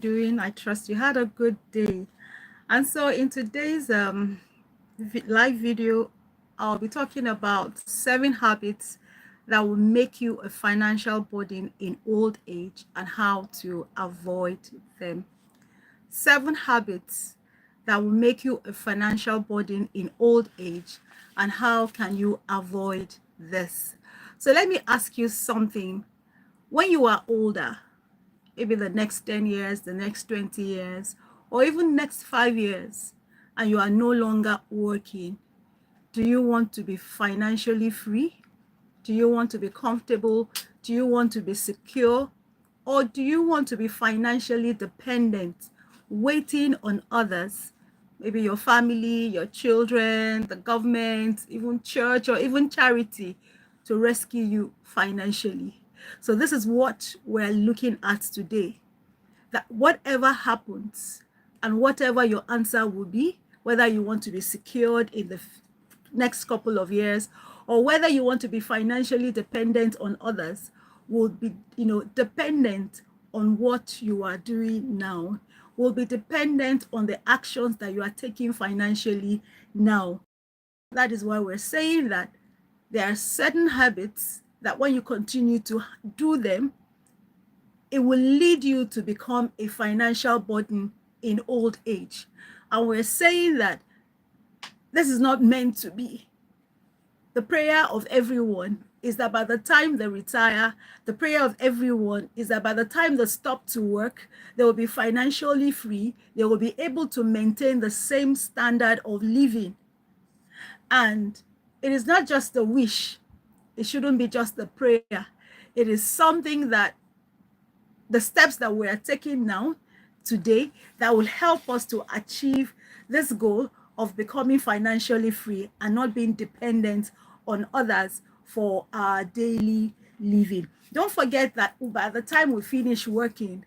Doing? I trust you had a good day. And so in today's live video, I'll be talking about 7 habits that will make you a financial burden in old age and how to avoid them. 7 habits that will make you a financial burden in old age and how can you avoid this. So let me ask you something. When you are older, maybe the next 10 years, the next 20 years, or even next 5 years, and you are no longer working, do you want to be financially free? Do you want to be comfortable? Do you want to be secure? Or do you want to be financially dependent, waiting on others, maybe your family, your children, the government, even church, or even charity to rescue you financially? So this is what we're looking at today, that whatever happens and whatever your answer will be, whether you want to be secured in the next couple of years or whether you want to be financially dependent on others, will be dependent on what you are doing now, will be dependent on the actions that you are taking financially now. That is why we're saying that there are certain habits that when you continue to do them, it will lead you to become a financial burden in old age. And we're saying that this is not meant to be. The prayer of everyone is that by the time they retire, the prayer of everyone is that by the time they stop to work, they will be financially free. They will be able to maintain the same standard of living. And it is not just a wish. It shouldn't be just a prayer. It is something that the steps that we are taking now, today, that will help us to achieve this goal of becoming financially free and not being dependent on others for our daily living. Don't forget that by the time we finish working,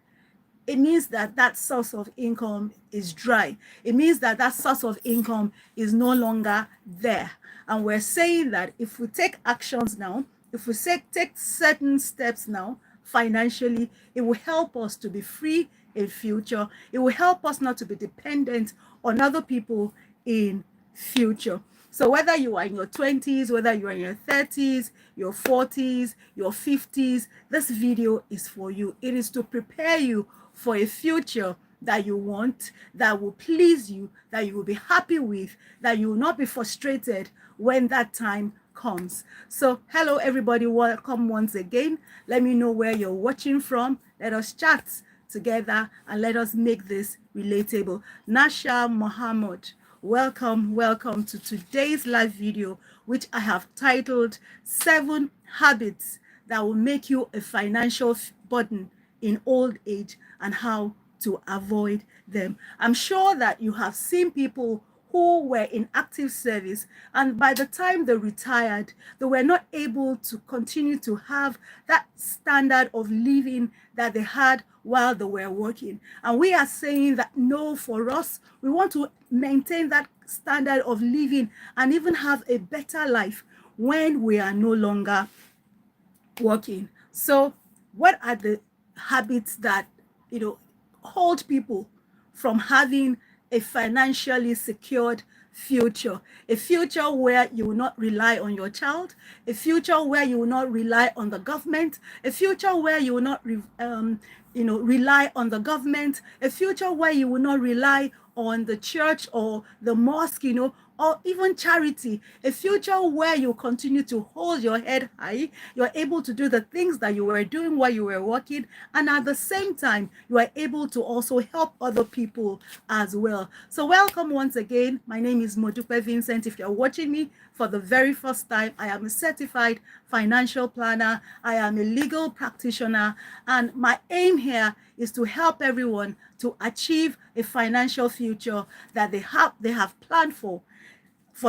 it means that that source of income is dry. It means that that source of income is no longer there. And we're saying that if we take actions now, if we take certain steps now financially, it will help us to be free in future. It will help us not to be dependent on other people in future. So whether you are in your 20s, whether you are in your 30s, your 40s, your 50s, this video is for you. It is to prepare you for a future that you want, that will please you, that you will be happy with, that you will not be frustrated when that time comes. So hello everybody, welcome once again. Let me know where you're watching from. Let us chat together and let us make this relatable. Nasha Muhammad, welcome to today's live video, which I have titled 7 habits that will make you a financial burden in old age and how to avoid them. I'm sure that you have seen people who were in active service, and by the time they retired, they were not able to continue to have that standard of living that they had while they were working. And we are saying that no, for us, we want to maintain that standard of living and even have a better life when we are no longer working. So what are the habits that hold people from having a financially secured future, a future where you will not rely on your child, a future where you will not rely on the government, a future where you will not rely on the government, a future where you will not rely on the church or the mosque, or even charity, a future where you continue to hold your head high, you're able to do the things that you were doing while you were working, and at the same time, you are able to also help other people as well. So welcome once again. My name is Modupe Vincent. If you're watching me for the very first time, I am a certified financial planner. I am a legal practitioner, and my aim here is to help everyone to achieve a financial future that they have planned for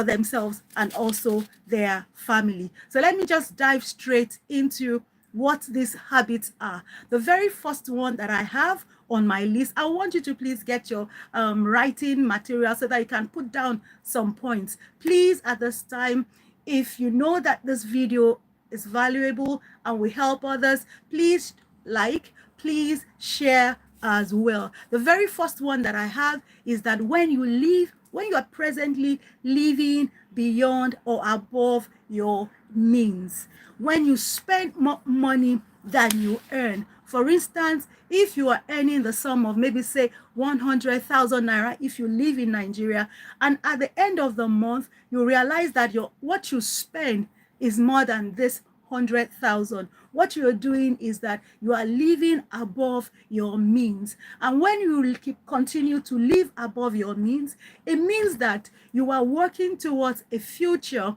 themselves and also their family. So let me just dive straight into what these habits are. The very first one that I have on my list, I want you to please get your writing material so that you can put down some points. Please, at this time, if you know that this video is valuable and will help others, please like, please share, as well. The very first one that I have is that when you are presently living beyond or above your means, when you spend more money than you earn. For instance, if you are earning the sum of maybe say 100,000 naira if you live in Nigeria, and at the end of the month you realize that what you spend is more than this 100,000. What you're doing is that you are living above your means. And when you continue to live above your means, it means that you are working towards a future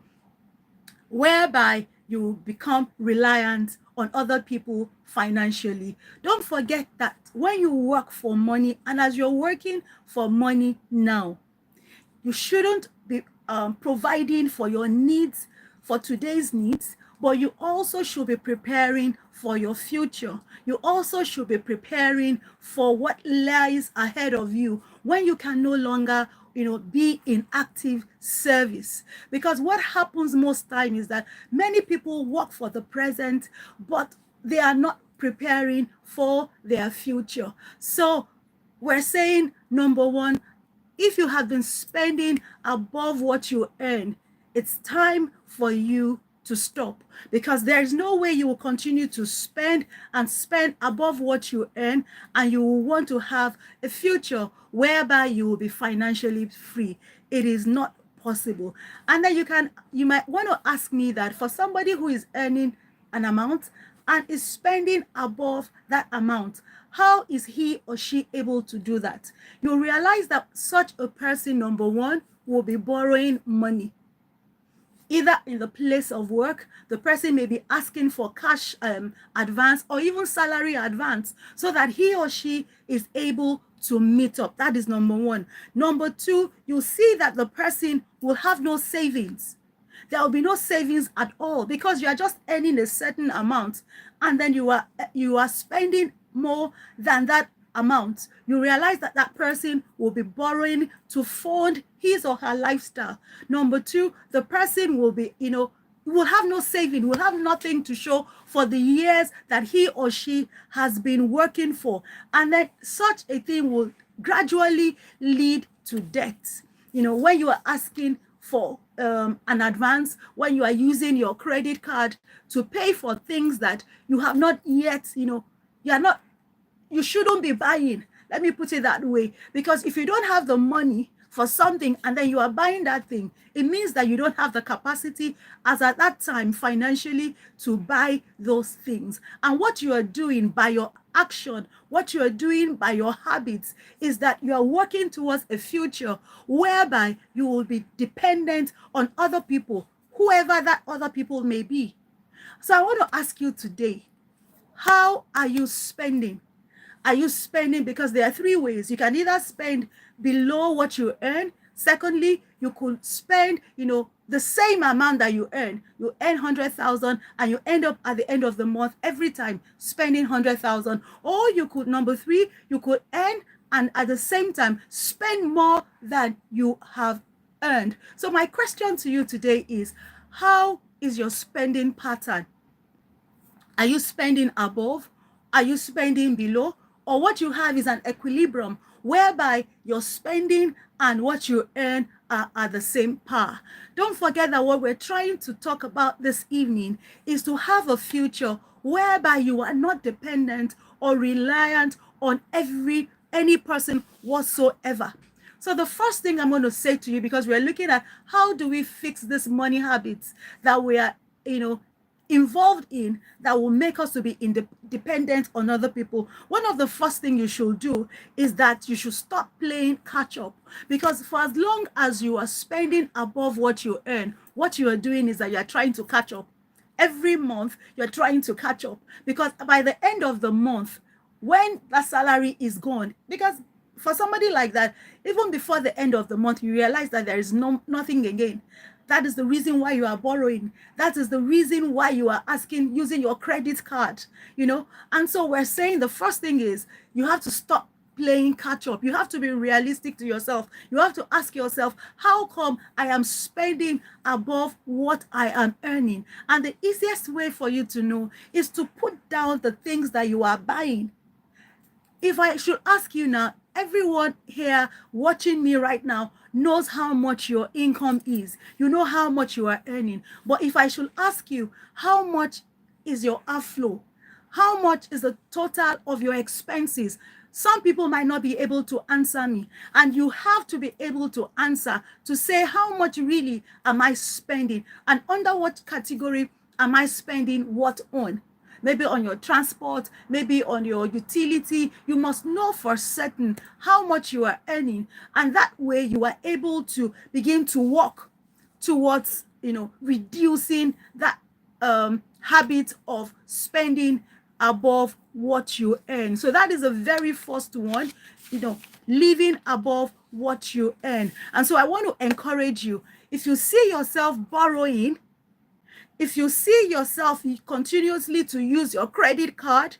whereby you become reliant on other people financially. Don't forget that when you work for money, and as you're working for money now, you shouldn't be providing for your needs, for today's needs, but you also should be preparing for your future. You also should be preparing for what lies ahead of you when you can no longer be in active service. Because what happens most time is that many people work for the present, but they are not preparing for their future. So we're saying, number one, if you have been spending above what you earn, it's time for you to stop, because there is no way you will continue to spend and spend above what you earn and you will want to have a future whereby you will be financially free. It is not possible. And then you might want to ask me that for somebody who is earning an amount and is spending above that amount, how is he or she able to do that? You'll realize that such a person, number one, will be borrowing money. Either in the place of work, the person may be asking for cash advance or even salary advance so that he or she is able to meet up. That is number one. Number two, you see that the person will have no savings. There will be no savings at all because you are just earning a certain amount and then you are spending more than that amount. You realize that that person will be borrowing to fund his or her lifestyle. Number two, the person will be, will have no saving, will have nothing to show for the years that he or she has been working for. And then such a thing will gradually lead to debt. When you are asking for an advance, when you are using your credit card to pay for things that you have not yet, you shouldn't be buying. Let me put it that way. Because if you don't have the money for something and then you are buying that thing, it means that you don't have the capacity as at that time financially to buy those things. And what you are doing by your action, what you are doing by your habits is that you are working towards a future whereby you will be dependent on other people, whoever that other people may be. So I want to ask you today, how are you spending? Are you spending? Because there are three ways. You can either spend below what you earn. Secondly, you could spend, the same amount that you earn. You earn 100,000 and you end up at the end of the month every time spending 100,000. Or you could, number three, you could earn and at the same time spend more than you have earned. So my question to you today is, how is your spending pattern? Are you spending above? Are you spending below? Or what you have is an equilibrium whereby your spending and what you earn are at the same par. Don't forget that what we're trying to talk about this evening is to have a future whereby you are not dependent or reliant on any person whatsoever. So the first thing I'm going to say to you, because we're looking at how do we fix this money habits that we are, involved in that will make us to be dependent on other people. One of the first things you should do is that you should stop playing catch up, because for as long as you are spending above what you earn, what you are doing is that you are trying to catch up. Every month you're trying to catch up, because by the end of the month, when that salary is gone, because for somebody like that, even before the end of the month, you realize that there is nothing again. That is the reason why you are borrowing. That is the reason why you are using your credit card, And so we're saying the first thing is you have to stop playing catch up. You have to be realistic to yourself. You have to ask yourself, how come I am spending above what I am earning? And the easiest way for you to know is to put down the things that you are buying. If I should ask you now, everyone here watching me right now knows how much your income is. You know how much you are earning. But if I should ask you, how much is your outflow? How much is the total of your expenses? Some people might not be able to answer me, and you have to be able to answer to say, how much really am I spending, and under what category am I spending what on? Maybe on your transport, maybe on your utility. You must know for certain how much you are earning, and that way you are able to begin to work towards, reducing that habit of spending above what you earn. So that is the very first one, living above what you earn. And so I want to encourage you, if you see yourself borrowing, if you see yourself continuously to use your credit card,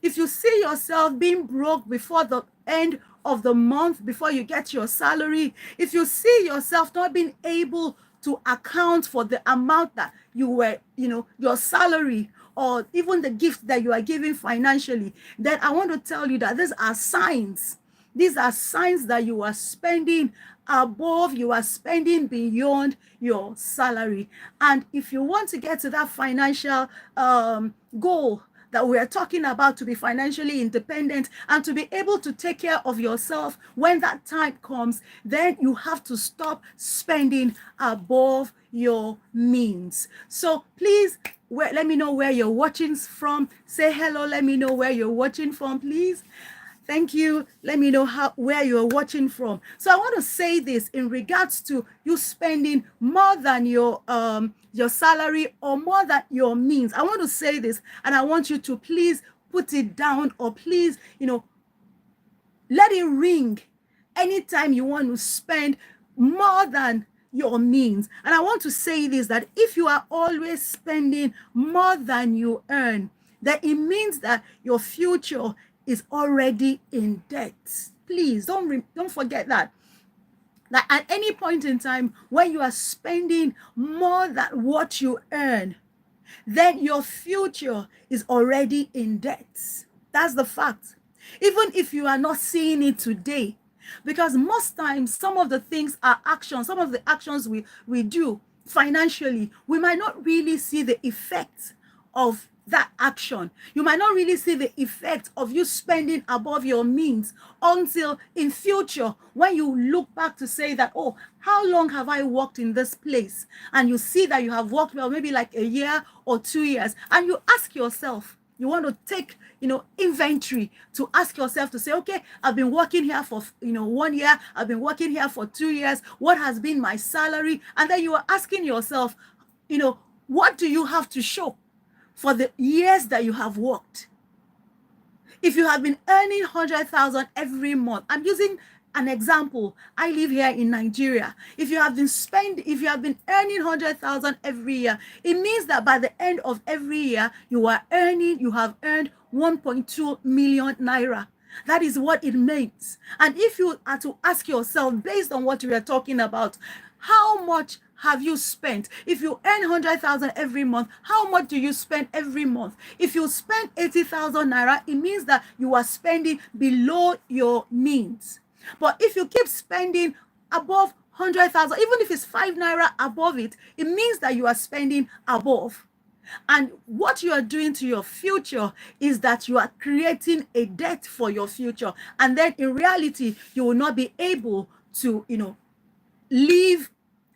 if you see yourself being broke before the end of the month, before you get your salary, if you see yourself not being able to account for the amount that you were, your salary, or even the gift that you are giving financially, then I want to tell you that these are signs. These are signs that you are spending above, you are spending beyond your salary. And if you want to get to that financial goal that we are talking about, to be financially independent and to be able to take care of yourself when that time comes, then you have to stop spending above your means. So please, let me know where you're watching from. Say hello. Let me know where you're watching from, please. Thank you. Let me know where you're watching from. So I want to say this in regards to you spending more than your salary or more than your means. I want to say this, and I want you to please put it down, or please, let it ring anytime you want to spend more than your means. And I want to say this, that if you are always spending more than you earn, then it means that your future is already in debt. Please don't forget that at any point in time when you are spending more than what you earn, then your future is already in debt. That's the fact. Even if you are not seeing it today, because most times some of the things are actions, some of the actions we do financially, we might not really see the effect of that action. You might not really see the effect of you spending above your means until in future, when you look back to say that, oh, how long have I worked in this place? And you see that you have worked, well, maybe like a year or 2 years, and you ask yourself, you want to take, inventory to ask yourself to say, okay, I've been working here for, 1 year. I've been working here for 2 years. What has been my salary? And then you are asking yourself, what do you have to show for the years that you have worked? If you have been earning 100,000 every month, I'm using an example. I live here in Nigeria. If you have been earning 100,000 every year, it means that by the end of every year, you have earned 1.2 million naira. That is what it means. And if you are to ask yourself, based on what we are talking about, how much have you spent? If you earn 100,000 every month, how much do you spend every month? If you spend 80,000 naira, it means that you are spending below your means. But if you keep spending above 100,000, even if it's 5 naira above it, it means that you are spending above. And what you are doing to your future is that you are creating a debt for your future. And then in reality, you will not be able to, live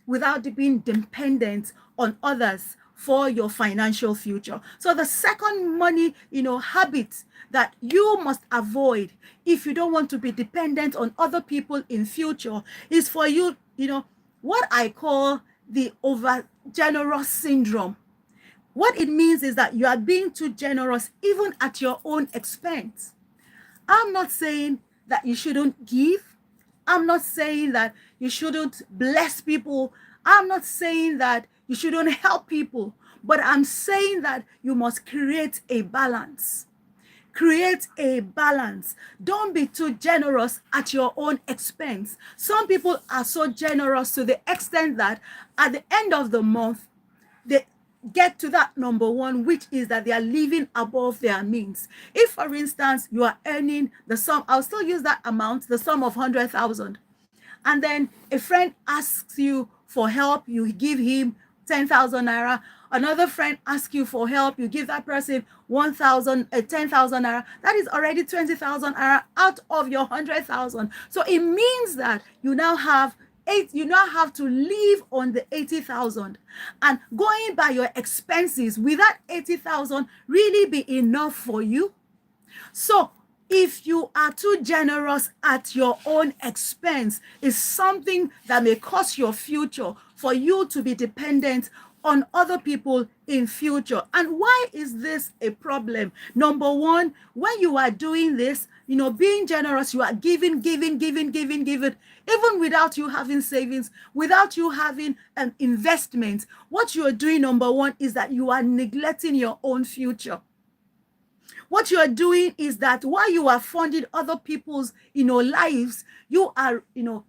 without being dependent on others for your financial future. So the second money, habit that you must avoid if you don't want to be dependent on other people in future is for you, what I call the over generous syndrome. What it means is that you are being too generous even at your own expense. I'm not saying that you shouldn't give. I'm not saying that you shouldn't bless people. I'm not saying that you shouldn't help people. But I'm saying that you must create a balance. Create a balance. Don't be too generous at your own expense. Some people are so generous to the extent that at the end of the month, get to that number one, which is that they are living above their means. If, for instance, you are earning the sum, I'll still use that amount, the sum of 100,000, and then a friend asks you for help, you give him 10,000 naira. Another friend asks you for help, you give that person 10,000 naira. That is already 20,000 naira out of your 100,000. So it means that you now have to live on the 80,000, and going by your expenses, will that 80,000 really be enough for you? So if you are too generous at your own expense, it's something that may cost your future for you to be dependent on other people in future. And why is this a problem? Number one, when you are doing this, being generous, you are giving, even without you having savings, without you having an investment. What you are doing, number one, is that you are neglecting your own future. What you are doing is that while you are funding other people's, lives, you are,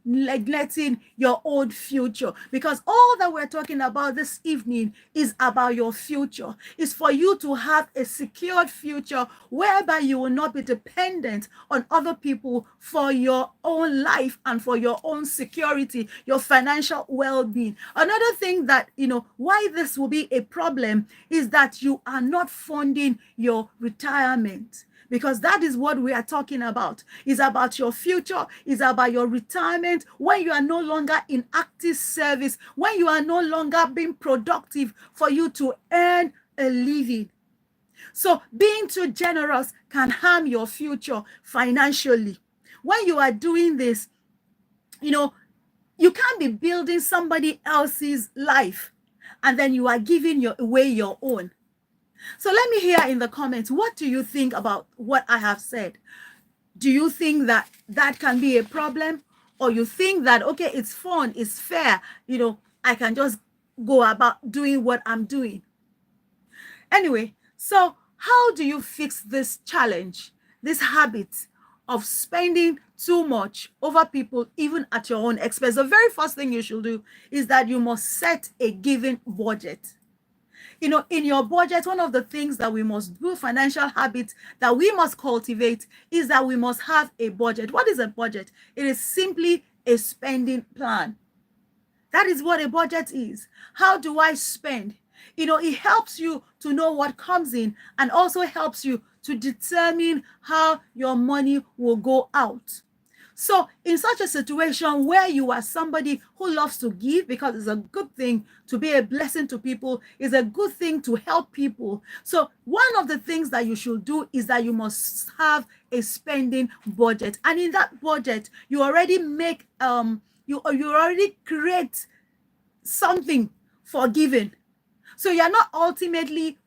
neglecting your own future. Because all that we're talking about this evening is about your future. It's for you to have a secured future whereby you will not be dependent on other people for your own life and for your own security, your financial well-being. Another thing that, why this will be a problem is that you are not funding your retirement. Because that is what we are talking about. It's about your future. It's about your retirement when you are no longer in active service, when you are no longer being productive for you to earn a living. So being too generous can harm your future financially. When you are doing this, you can't be building somebody else's life and then you are giving away your own. So let me hear in the comments, what do you think about what I have said? Do you think that that can be a problem? Or you think that, okay, it's fun, it's fair, I can just go about doing what I'm doing? Anyway, so how do you fix this challenge, this habit of spending too much over people, even at your own expense? The very first thing you should do is that you must set a given budget. In your budget, one of the things that we must do, financial habits that we must cultivate, is that we must have a budget. What is a budget? It is simply a spending plan. That is what a budget is. How do I spend? It helps you to know what comes in and also helps you to determine how your money will go out. So in such a situation where you are somebody who loves to give, because it's a good thing to be a blessing to people, it's a good thing to help people. So one of the things that you should do is that you must have a spending budget. And in that budget, you already make, you already create something for giving. So you're not ultimately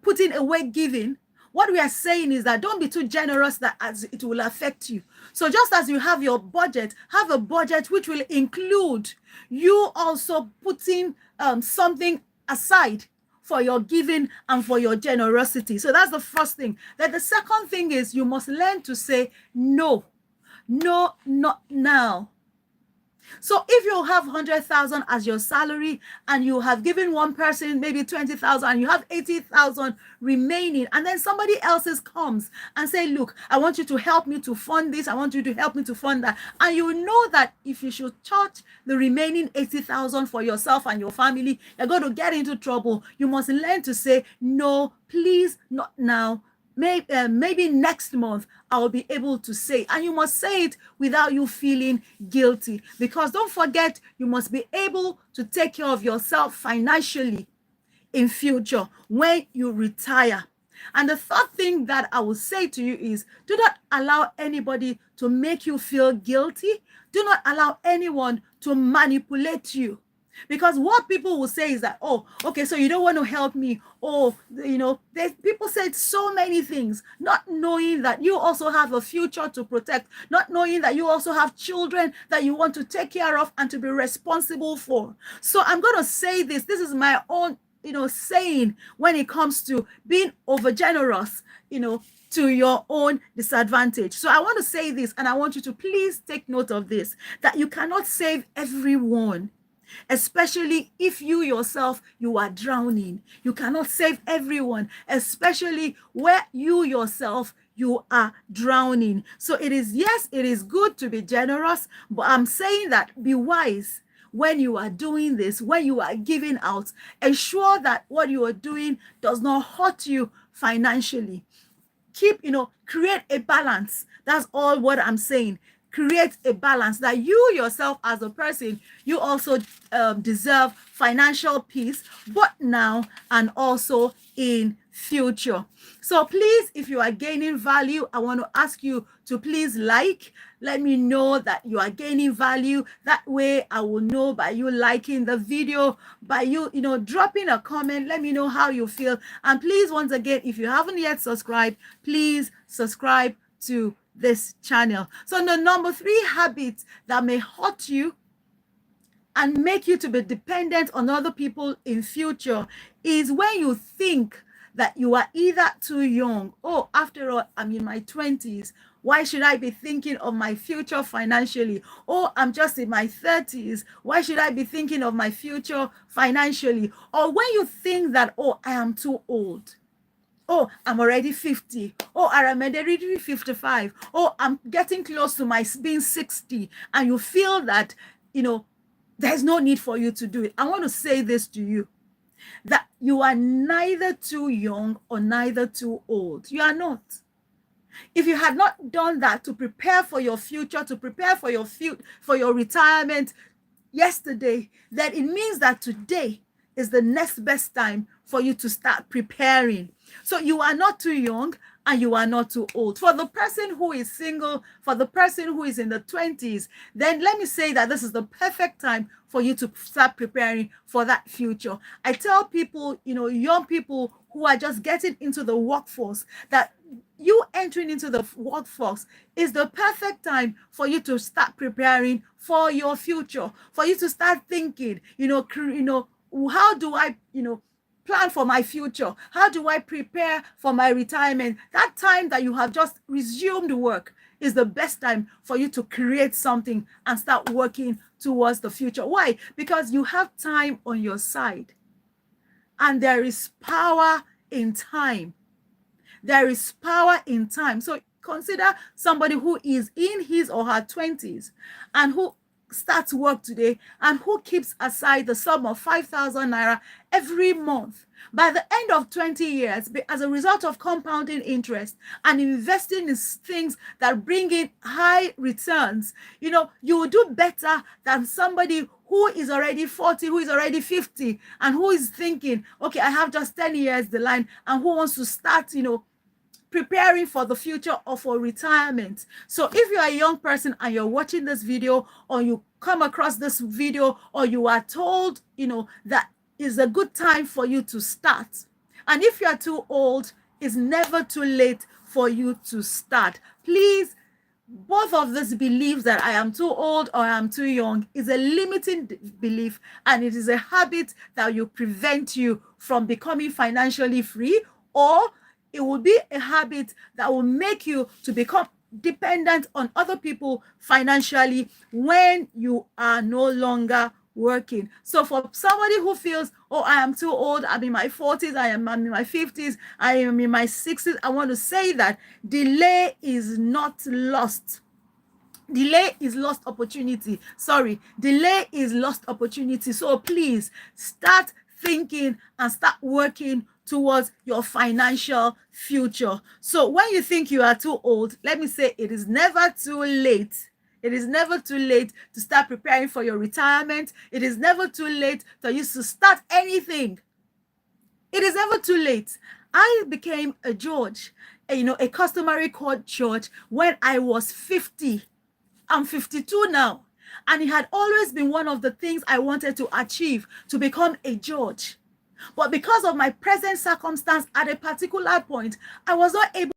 putting away giving. What we are saying is that don't be too generous that as it will affect you. So just as you have your budget, have a budget which will include you also putting something aside for your giving and for your generosity. So that's the first thing. Then the second thing is you must learn to say no. No, not now. So if you have 100,000 as your salary and you have given one person maybe 20,000 and you have 80,000 remaining, and then somebody else's comes and say, look, I want you to help me to fund this, I want you to help me to fund that, and you know that if you should charge the remaining 80,000 for yourself and your family, you're going to get into trouble. You must learn to say, no, please, not now. Maybe next month I'll be able to say, and you must say it without you feeling guilty, because don't forget, you must be able to take care of yourself financially in future when you retire. And the third thing that I will say to you is, do not allow anybody to make you feel guilty. Do not allow anyone to manipulate you. Because what people will say is that, oh, okay, so you don't want to help me. Oh, people say so many things, not knowing that you also have a future to protect, not knowing that you also have children that you want to take care of and to be responsible for. So I'm going to say this. This is my own, saying when it comes to being overgenerous, to your own disadvantage. So I want to say this, and I want you to please take note of this, that you cannot save everyone. especially if you yourself, you are drowning. You cannot save everyone, especially where you yourself, you are drowning. So it is, yes, it is good to be generous, but I'm saying that be wise when you are doing this, when you are giving out. Ensure that what you are doing does not hurt you financially. Keep, create a balance. That's all what I'm saying. Create a balance that you yourself as a person, you also deserve financial peace, but now and also in future. So please, if you are gaining value, I want to ask you to please let me know that you are gaining value. That way I will know by you liking the video, by you, dropping a comment. Let me know how you feel. And please, once again, if you haven't yet subscribed, please subscribe to this channel. So the number 3 habit that may hurt you and make you to be dependent on other people in future is when you think that you are either too young. Oh, after all, I'm in my 20s. Why should I be thinking of my future financially? Oh, I'm just in my 30s. Why should I be thinking of my future financially? Or when you think that, oh, I am too old. Oh, I'm already 50. Oh, I'm already 55. Oh, I'm getting close to my being 60. And you feel that, there's no need for you to do it. I want to say this to you, that you are neither too young or neither too old. You are not. If you had not done that to prepare for your future, to prepare for your retirement yesterday, then it means that today is the next best time for you to start preparing. So you are not too young and you are not too old. For the person who is single, for the person who is in the 20s, then let me say that this is the perfect time for you to start preparing for that future. I tell people, young people who are just getting into the workforce, that you entering into the workforce is the perfect time for you to start preparing for your future, for you to start thinking, how do I, plan for my future? How do I prepare for my retirement? That time that you have just resumed work is the best time for you to create something and start working towards the future. Why? Because you have time on your side, and there is power in time. There is power in time. So consider somebody who is in his or her 20s and who starts work today and who keeps aside the sum of 5,000 naira every month. By the end of 20 years, as a result of compounding interest and investing in things that bring in high returns, you will do better than somebody who is already 40, who is already 50, and who is thinking, okay, I have just 10 years the line, and who wants to start, preparing for the future or for retirement. So if you're a young person and you're watching this video, or you come across this video, or you are told, that is a good time for you to start. And if you're too old, it's never too late for you to start. Please, both of these beliefs, that I am too old or I am too young, is a limiting belief, and it is a habit that will prevent you from becoming financially free, or it will be a habit that will make you to become dependent on other people financially when you are no longer working. So for somebody who feels, oh, I am too old, I'm in my 40s, I'm in my 50s, I am in my 60s, I want to say that delay is not lost. Delay is lost opportunity. Sorry, delay is lost opportunity. So please start thinking and start working towards your financial future. So when you think you are too old, let me say it is never too late. It is never too late to start preparing for your retirement. It is never too late for you to start anything. It is never too late. I became a judge, a customary court judge, when I was 50. I'm 52 now. And it had always been one of the things I wanted to achieve, to become a judge. But because of my present circumstance at a particular point, I was not able.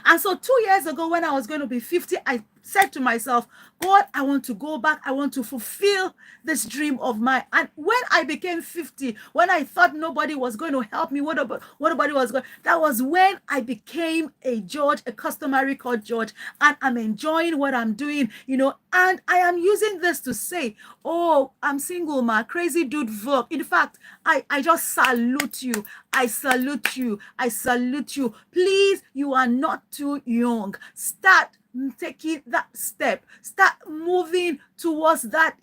And so 2 years ago, when I was going to be 50, I said to myself, God, I want to go back. I want to fulfill this dream of mine. And when I became 50, when I thought nobody was going to help me, nobody was going, that was when I became a judge, a customary court judge, and I'm enjoying what I'm doing, and I am using this to say, oh, I'm single, ma, crazy dude vlog. In fact, I just salute you. I salute you. I salute you. Please, you are not too young. Start taking that step. Start moving towards that,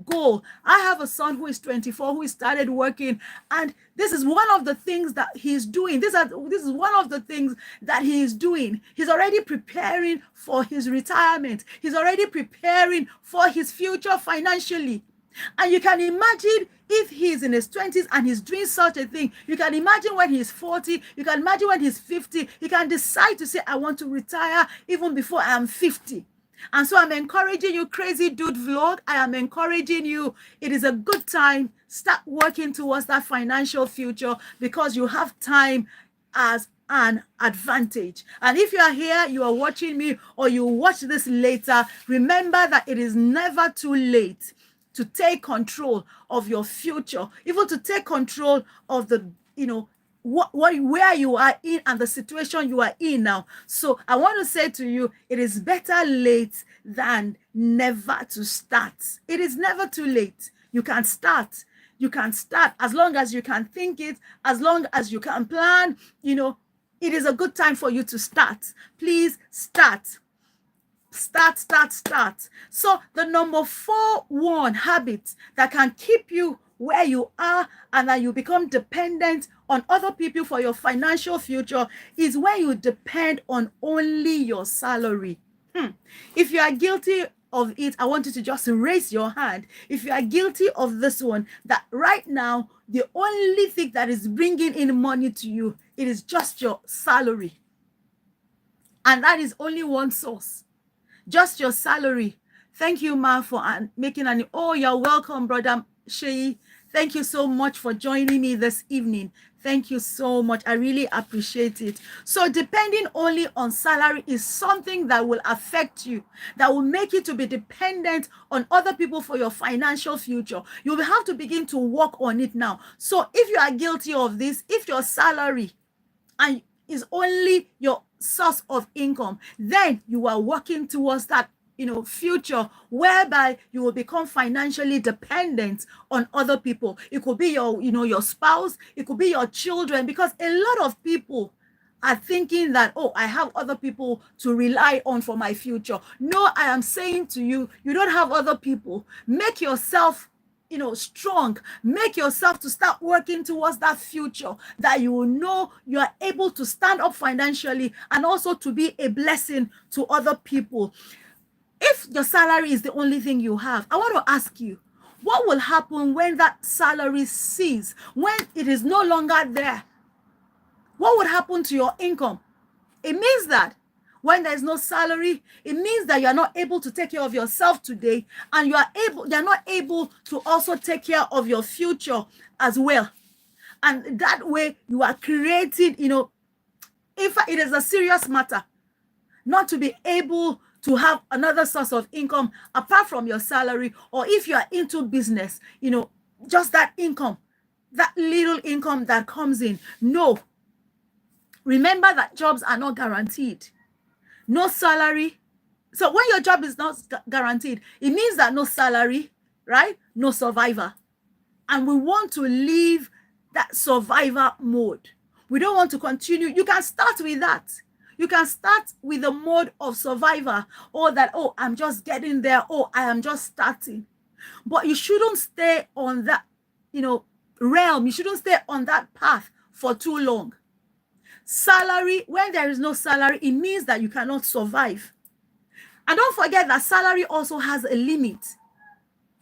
goal. I have a son who is 24, who started working, and this is one of the things that he's doing. This is one of the things that he is doing. He's already preparing for his retirement. He's already preparing for his future financially. And you can imagine if he's in his 20s and he's doing such a thing. You can imagine when he's 40. You can imagine when he's 50. He can decide to say, I want to retire even before I am 50. And so I'm encouraging you, crazy dude vlog. I am encouraging you. It is a good time. Start working towards that financial future because you have time as an advantage. And if you are here, you are watching me, or you watch this later, remember that it is never too late to take control of your future, even to take control of the, where you are in and the situation you are in now. So I want to say to you, it is better late than never to start. It is never too late. You can start. You can start as long as you can think it, as long as you can plan. It is a good time for you to start. Please start. Start. So the number 4 habit that can keep you where you are and that you become dependent on other people for your financial future is when you depend on only your salary. If you are guilty of it, I want you to just raise your hand. If you are guilty of this one, that right now, the only thing that is bringing in money to you, it is just your salary. And that is only one source. Just your salary. Thank you, Ma, for making an... Oh, you're welcome, Brother Shei. Thank you so much for joining me this evening. Thank you so much. I really appreciate it. So depending only on salary is something that will affect you, that will make you to be dependent on other people for your financial future. You will have to begin to work on it now. So if you are guilty of this, if your salary and is only your source of income, then you are working towards that future whereby you will become financially dependent on other people. It could be your spouse, it could be your children, because a lot of people are thinking that, oh, I have other people to rely on for my future. No, I am saying to you, you don't have other people. Make yourself strong. Make yourself to start working towards that future that you will know you are able to stand up financially and also to be a blessing to other people. If your salary is the only thing you have, I want to ask you, what will happen when that salary ceases, when it is no longer there? What would happen to your income? It means that when there is no salary, it means that you are not able to take care of yourself today, and you are not able to also take care of your future as well. And that way you are creating, if it is a serious matter, not to be able to have another source of income apart from your salary, or if you are into business, just that income, that little income that comes in. No. Remember that jobs are not guaranteed. No salary. So when your job is not guaranteed, it means that no salary, right? No survivor. And we want to leave that survivor mode. We don't want to continue. You can start with that. You can start with the mode of survivor, or that, oh, I'm just getting there. Oh, I am just starting. But you shouldn't stay on that, realm. You shouldn't stay on that path for too long. Salary, when there is no salary, it means that you cannot survive. And don't forget that salary also has a limit.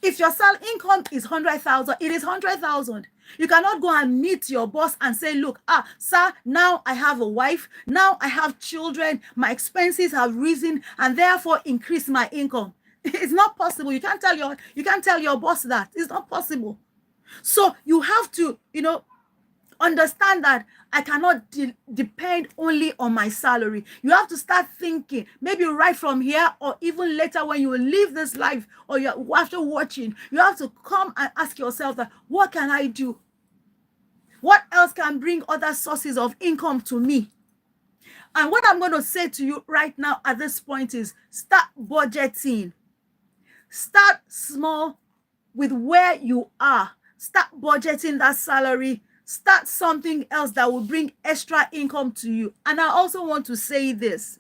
If your income is 100,000, it is 100,000. You cannot go and meet your boss and say, look, sir, now I have a wife, now I have children, my expenses have risen, and therefore increase my income. It's not possible. You can't tell your boss that. It's not possible. So you have to, Understand that I cannot depend only on my salary. You have to start thinking, maybe right from here or even later when you will leave this life, or after watching, you have to come and ask yourself that, what can I do? What else can bring other sources of income to me? And what I'm going to say to you right now at this point is start budgeting. Start small with where you are. Start budgeting that salary. Start something else that will bring extra income to you. And I also want to say this.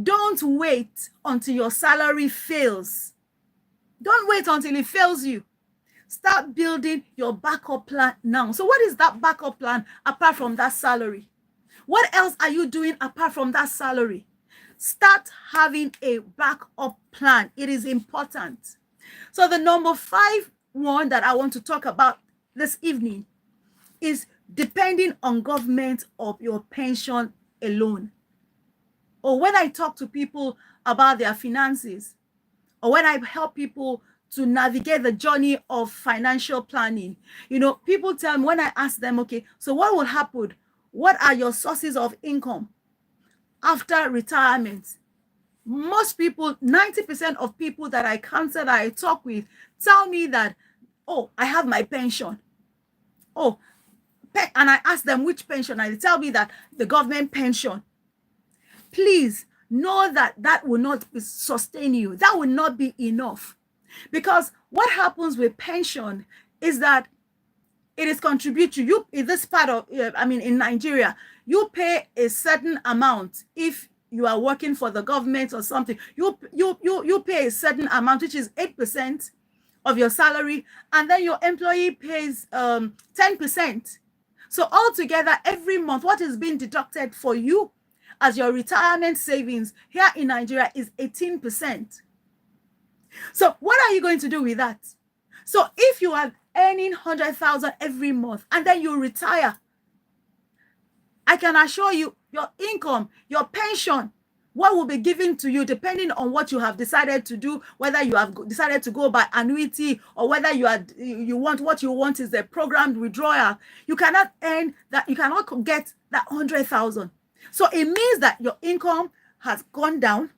Don't wait until your salary fails. Don't wait until it fails you. Start building your backup plan now. So what is that backup plan apart from that salary? What else are you doing apart from that salary? Start having a backup plan. It is important. So the number 5 one that I want to talk about this evening is depending on government or your pension alone. Or when I talk to people about their finances, or when I help people to navigate the journey of financial planning, people tell me, when I ask them, okay, so what will happen? What are your sources of income after retirement? Most people, 90% of people that I counsel, that I talk with, tell me that, oh, I have my pension. Oh, and I ask them which pension, and they tell me that the government pension. Please know that that will not sustain you. That will not be enough. Because what happens with pension is that it is contributory. You, in this part of, in Nigeria, you pay a certain amount if you are working for the government or something. You pay a certain amount, which is 8% of your salary, and then your employee pays 10%. So altogether, every month, what is being deducted for you as your retirement savings here in Nigeria is 18%. So what are you going to do with that? So if you are earning 100,000 every month and then you retire, I can assure you your income, your pension, what will be given to you depending on what you have decided to do, whether you have decided to go by annuity or whether you want is a programmed withdrawal. You cannot earn that, you cannot get that 100,000. So it means that your income has gone down,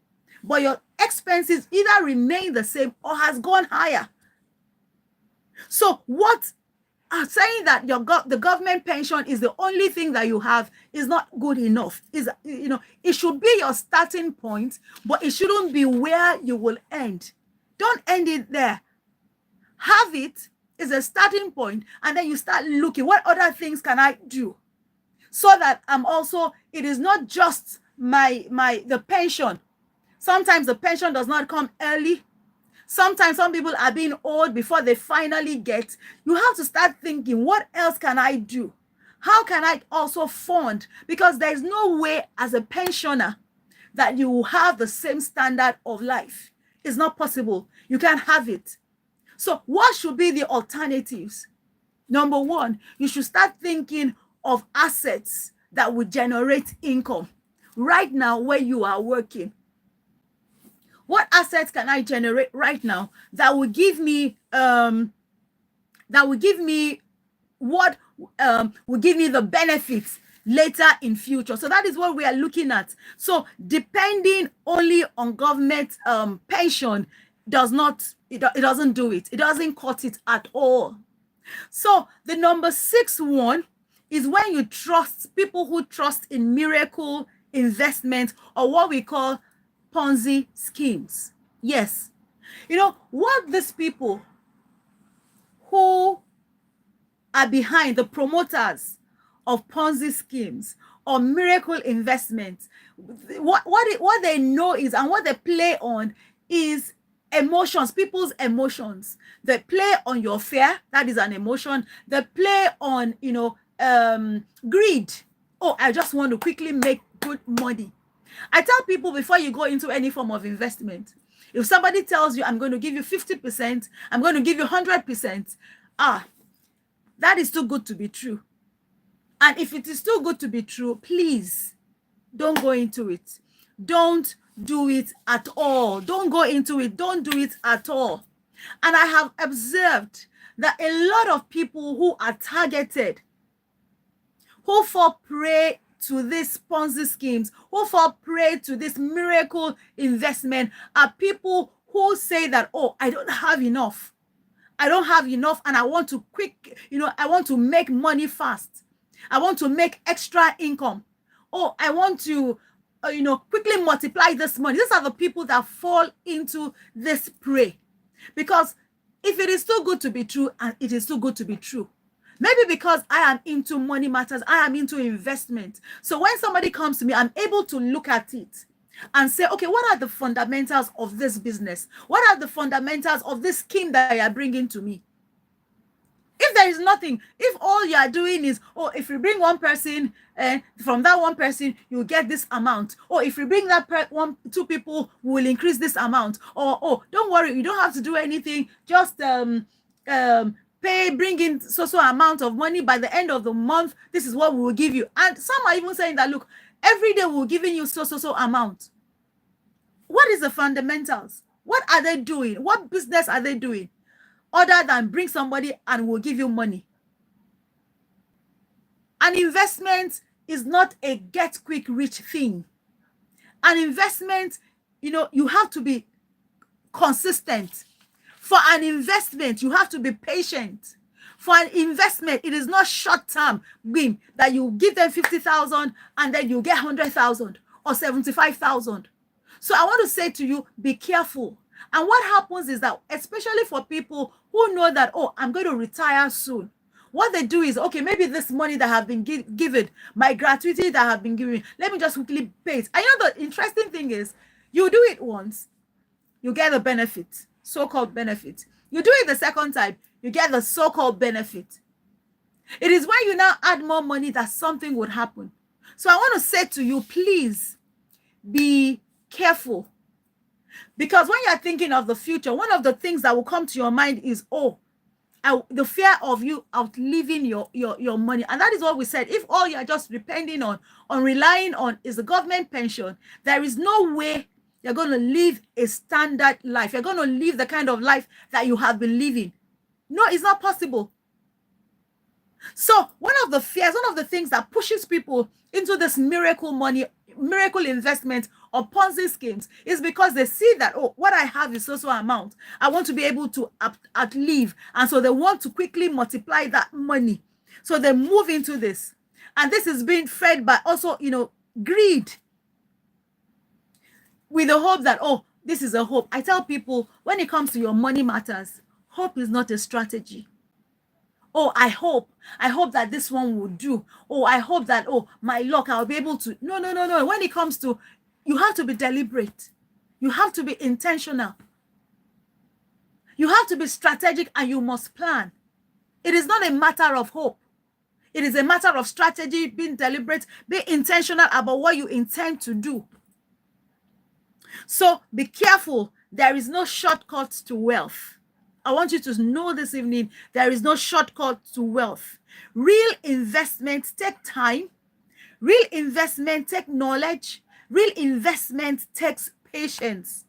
but your expenses either remain the same or has gone higher. So what saying that the government pension is the only thing that you have is not good enough. It should be your starting point, but it shouldn't be where you will end. Don't end it there. Have it as a starting point, and then you start looking, what other things can I do so that it is not just the pension. Sometimes the pension does not come early. Sometimes some people are being old before they finally get. You have to start thinking, what else can I do? How can I also fund? Because there is no way as a pensioner that you will have the same standard of life. It's not possible. You can't have it. So what should be the alternatives? Number 1, you should start thinking of assets that will generate income right now where you are working. What assets can I generate right now that will give me what will give me the benefits later in future? So that is what we are looking at. So depending only on government pension it doesn't do it. It doesn't cut it at all. So the number 6 one is when you trust people who trust in miracle investment, or what we call Ponzi schemes. Yes. What these people who are behind, the promoters of Ponzi schemes or miracle investments, what they know is, and what they play on is emotions, people's emotions. They play on your fear, that is an emotion. They play on, greed. Oh, I just want to quickly make good money. I tell people, before you go into any form of investment, if somebody tells you, I'm going to give you 50%, I'm going to give you 100%, that is too good to be true. And if it is too good to be true, please don't go into it. Don't do it at all. Don't go into it. Don't do it at all. And I have observed that a lot of people who are targeted who fall prey to these Ponzi schemes, who fall prey to this miracle investment, are people who say that, oh, I don't have enough. I don't have enough, and I want to I want to make money fast. I want to make extra income. Oh, I want to, quickly multiply this money. These are the people that fall into this prey. Because if it is too good to be true, and it is too good to be true, maybe because I am into money matters, I am into investment. So when somebody comes to me, I'm able to look at it and say, okay, what are the fundamentals of this business? What are the fundamentals of this scheme that you are bringing to me? If there is nothing, if all you are doing is, oh, if you bring one person, from that one person, you get this amount. Or if you bring that two people, will increase this amount. Or, oh, don't worry, you don't have to do anything. Just bring in so amount of money. By the end of the month, this is what we will give you. And some are even saying that, look, every day we're giving you so amount. What is the fundamentals? What are they doing? What business are they doing other than bring somebody and we'll give you money? An investment is not a get quick rich thing. An investment, you have to be consistent. For an investment, you have to be patient. For an investment, it is not short-term win that you give them 50,000 and then you get 100,000 or 75,000. So I want to say to you, be careful. And what happens is that, especially for people who know that, oh, I'm going to retire soon, what they do is, okay, maybe this money that have been given, my gratuity that have been given, let me just quickly pay it. And the interesting thing is, you do it once, you get the benefit, so-called benefit. You do it the second time, you get the so-called benefit. It is when you now add more money that something would happen. So I want to say to you, please be careful. Because when you're thinking of the future, one of the things that will come to your mind is, oh, the fear of you outliving your money. And that is what we said. If all you're just depending on relying on is the government pension, there is no way you're going to live a standard life. You're going to live the kind of life that you have been living. No, it's not possible. So one of the fears, one of the things that pushes people into this miracle investment or Ponzi schemes is because they see that, oh, what I have is so amount. I want to be able to outlive. And so they want to quickly multiply that money. So they move into this. And this is being fed by also, greed. With the hope that, oh, this is a hope. I tell people, when it comes to your money matters, hope is not a strategy. Oh, I hope that this one will do. Oh, I hope that, oh, my luck, I'll be able to. No. When it comes to, you have to be deliberate. You have to be intentional. You have to be strategic, and you must plan. It is not a matter of hope. It is a matter of strategy, being deliberate, be intentional about what you intend to do. So be careful. There is no shortcut to wealth. I want you to know this evening, there is no shortcut to wealth. Real investments take time. Real investment takes knowledge. Real investment takes patience.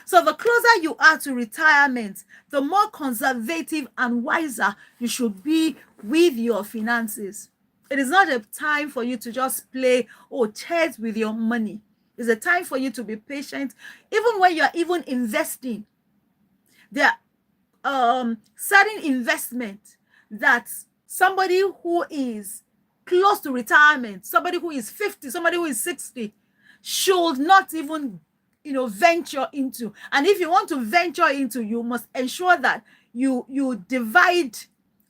So the closer you are to retirement, the more conservative and wiser you should be with your finances. It is not a time for you to just play or chase with your money. It's a time for you to be patient. Even when you're even investing, there are certain investment that somebody who is close to retirement, somebody who is 50, somebody who is 60, should not even venture into. And if you want to venture into, you must ensure that you divide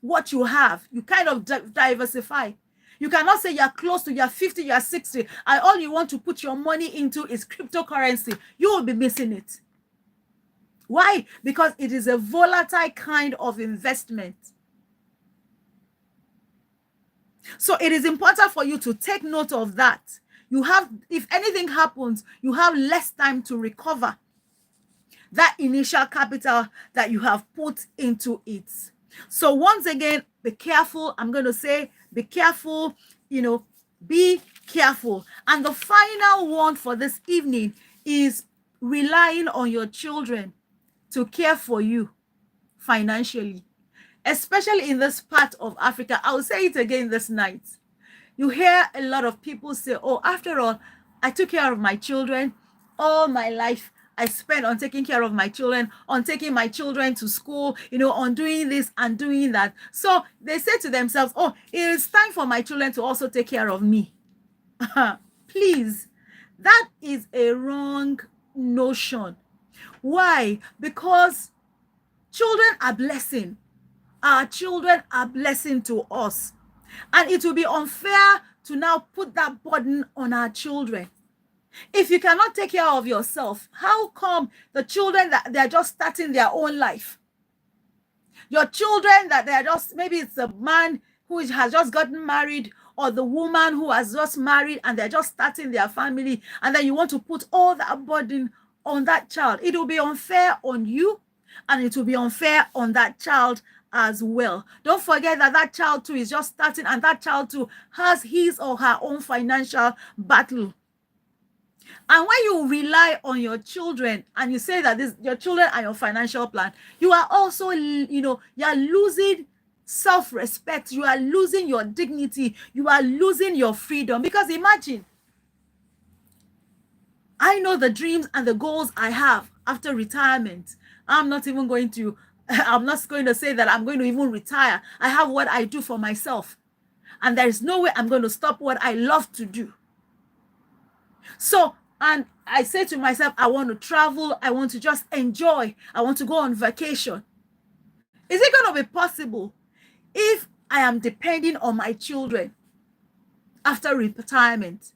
what you have. You kind of diversify. You cannot say you're close to, you're 50, you're 60, and all you want to put your money into is cryptocurrency. You will be missing it. Why? Because it is a volatile kind of investment. So it is important for you to take note of that. You have, if anything happens, you have less time to recover that initial capital that you have put into it. So once again, be careful. I'm going to say, be careful, be careful. And the final one for this evening is relying on your children to care for you financially. especially in this part of Africa. I'll say it again this night. You hear a lot of people say, oh, after all, I took care of my children all my life. I spent on taking care of my children, on taking my children to school, on doing this and doing that. So they say to themselves, oh, it is time for my children to also take care of me. Please, that is a wrong notion. Why? Because children are blessing. Our children are blessing to us. And it will be unfair to now put that burden on our children. If you cannot take care of yourself, how come the children that they're just starting their own life? Your children that they're just, maybe it's a man who has just gotten married, or the woman who has just married and they're just starting their family, and then you want to put all that burden on that child. It will be unfair on you, and it will be unfair on that child as well. Don't forget that that child too is just starting, and that child too has his or her own financial battle. And when you rely on your children and you say that your children are your financial plan, you are also, you are losing self-respect. You are losing your dignity. You are losing your freedom. Because imagine, I know the dreams and the goals I have after retirement. I'm not going to say that I'm going to even retire. I have what I do for myself. And there is no way I'm going to stop what I love to do. So, and I say to myself, I want to travel. I want to just enjoy. I want to go on vacation. Is it going to be possible if I am depending on my children after retirement?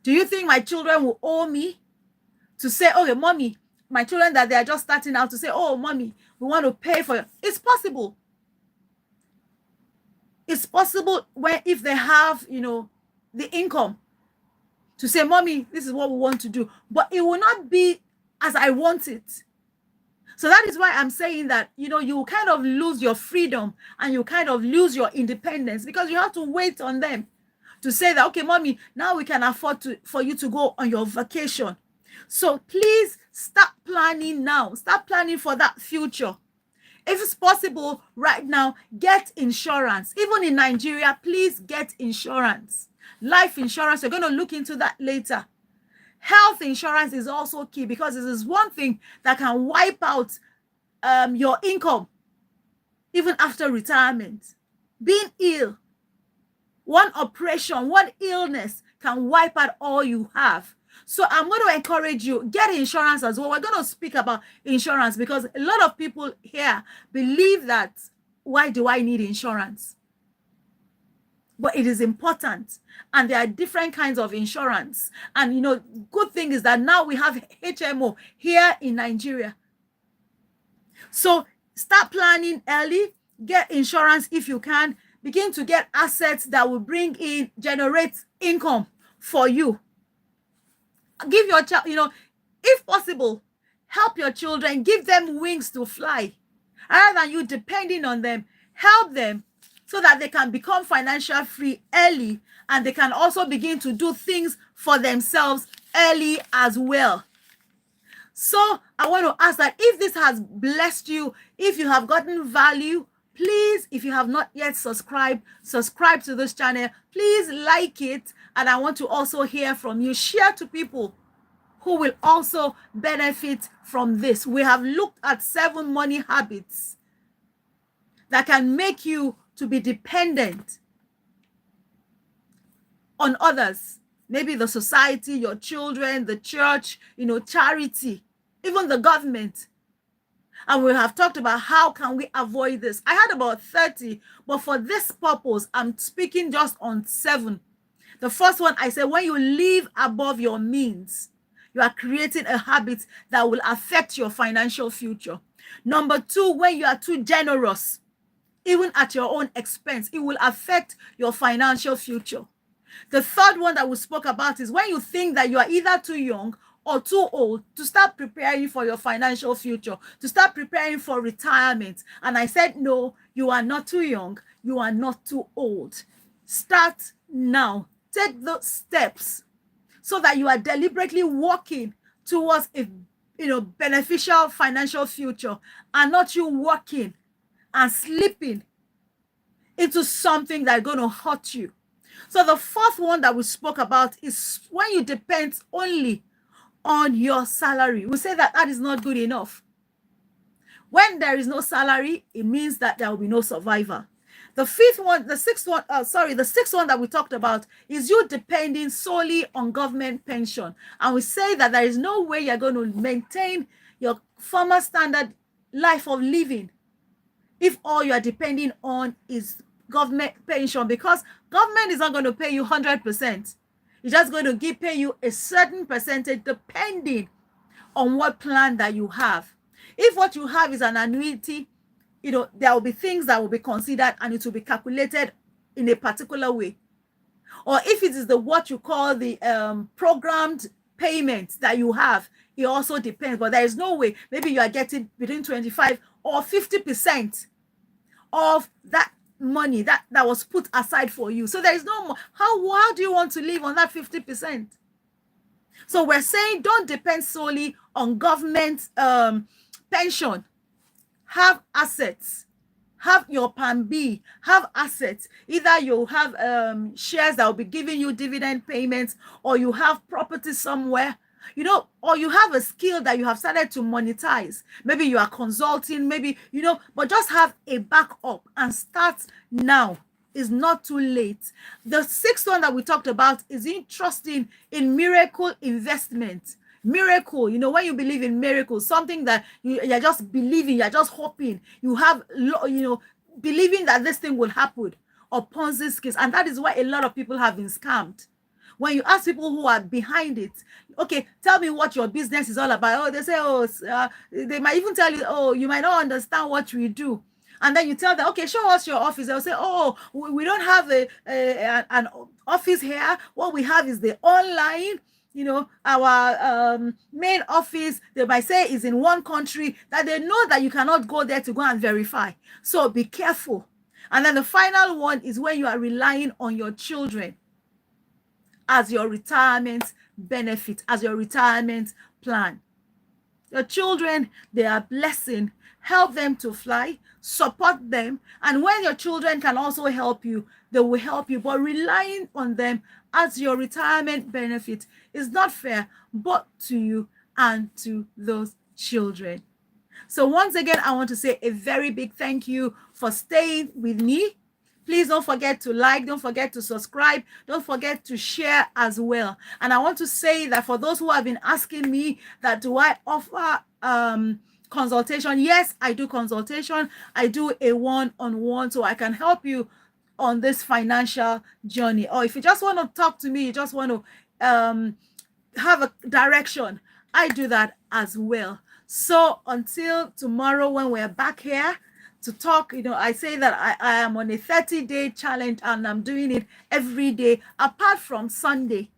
Do you think my children will owe me to say, okay, mommy, my children that they are just starting out to say, oh, mommy, we want to pay for it? It's possible. It's possible if they have, the income to say, mommy, this is what we want to do. But it will not be as I want it. So that is why I'm saying that, you kind of lose your freedom and you kind of lose your independence, because you have to wait on them to say that, okay, mommy, now we can afford for you to go on your vacation. So please start planning now. Start planning for that future. If it's possible right now, get insurance. Even in Nigeria, please get insurance. Life insurance, we're going to look into that later. Health insurance is also key, because this is one thing that can wipe out your income even after retirement. Being ill, one operation, one illness can wipe out all you have. So I'm going to encourage you, get insurance as well. We're going to speak about insurance because a lot of people here believe that, why do I need insurance? But it is important, and there are different kinds of insurance. And good thing is that now we have HMO here in Nigeria. So start planning early, get insurance if you can, begin to get assets that will generate income for you. Give your child, if possible, help your children, give them wings to fly. Rather than you depending on them, help them so that they can become financially free early, and they can also begin to do things for themselves early as well. So I want to ask that if this has blessed you, if you have gotten value, please, if you have not yet subscribe to this channel. Please like it. And I want to also hear from you. Share to people who will also benefit from this. We have looked at 7 money habits that can make you to be dependent on others. Maybe the society, your children, the church, charity, even the government. And we have talked about how can we avoid this. I had about 30, but for this purpose, I'm speaking just on 7. The first one, I said, when you live above your means, you are creating a habit that will affect your financial future. Number 2, when you are too generous, even at your own expense, it will affect your financial future. The third one that we spoke about is when you think that you are either too young or too old to start preparing for your financial future, to start preparing for retirement. And I said, no, you are not too young. You are not too old. Start now. Take those steps so that you are deliberately working towards a beneficial financial future, and not you working and slipping into something that's going to hurt you. So the fourth one that we spoke about is when you depend only on your salary. We say that that is not good enough. When there is no salary, it means that there will be no survivor. The sixth one that we talked about is you depending solely on government pension. And we say that there is no way you're going to maintain your former standard life of living if all you are depending on is government pension, because government is not going to pay you 100%. It's just going to pay you a certain percentage depending on what plan that you have. If what you have is an annuity, there will be things that will be considered and it will be calculated in a particular way. Or if it is what you call the programmed payment that you have, it also depends. But there is no way. Maybe you are getting between 25 or 50% of that money that was put aside for you. So there is no more. How do you want to live on that 50%? So we're saying don't depend solely on government pension. Have assets. Have your plan B. Have assets. Either you have shares that will be giving you dividend payments, or you have property somewhere, or you have a skill that you have started to monetize. Maybe you are consulting, maybe, but just have a backup and start now. It's not too late. The sixth one that we talked about is trusting in miracle investment. Miracle, when you believe in miracles, something that you're just believing, you're just hoping, you have, believing that this thing will happen, or Ponzi schemes. And that is why a lot of people have been scammed. When you ask people who are behind it, okay, tell me what your business is all about. Oh, they say, they might even tell you, oh, you might not understand what we do. And then you tell them, okay, show us your office. They'll say, oh, we don't have an office here. What we have is the online, our main office, they might say, is in one country, that they know that you cannot go there to go and verify. So be careful. And then the final one is when you are relying on your children as your retirement benefit, as your retirement plan. Your children, they are a blessing. Help them to fly, support them. And when your children can also help you, they will help you. But relying on them as your retirement benefit is not fair, both to you and to those children. So once again, I want to say a very big thank you for staying with me. Please don't forget to like, don't forget to subscribe, don't forget to share as well. And I want to say that for those who have been asking me that do I offer consultation? Yes, I do consultation. I do a one-on-one, so I can help you on this financial journey. Or if you just want to talk to me, you just want to have a direction, I do that as well. So until tomorrow when we're back here to talk, I say that I am on a 30-day challenge and I'm doing it every day apart from Sunday.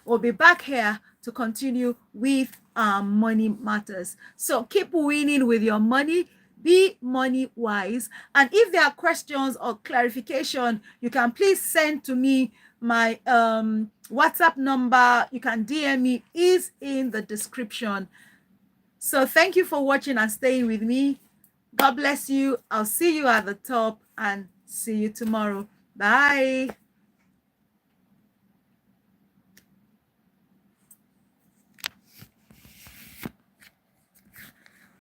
We'll be back here to continue with money matters. So keep winning with your money. Be money wise. And if there are questions or clarification, you can please send to me. My WhatsApp number, you can DM me, is in the description. So thank you for watching and staying with me. God bless you. I'll see you at the top and see you tomorrow. Bye.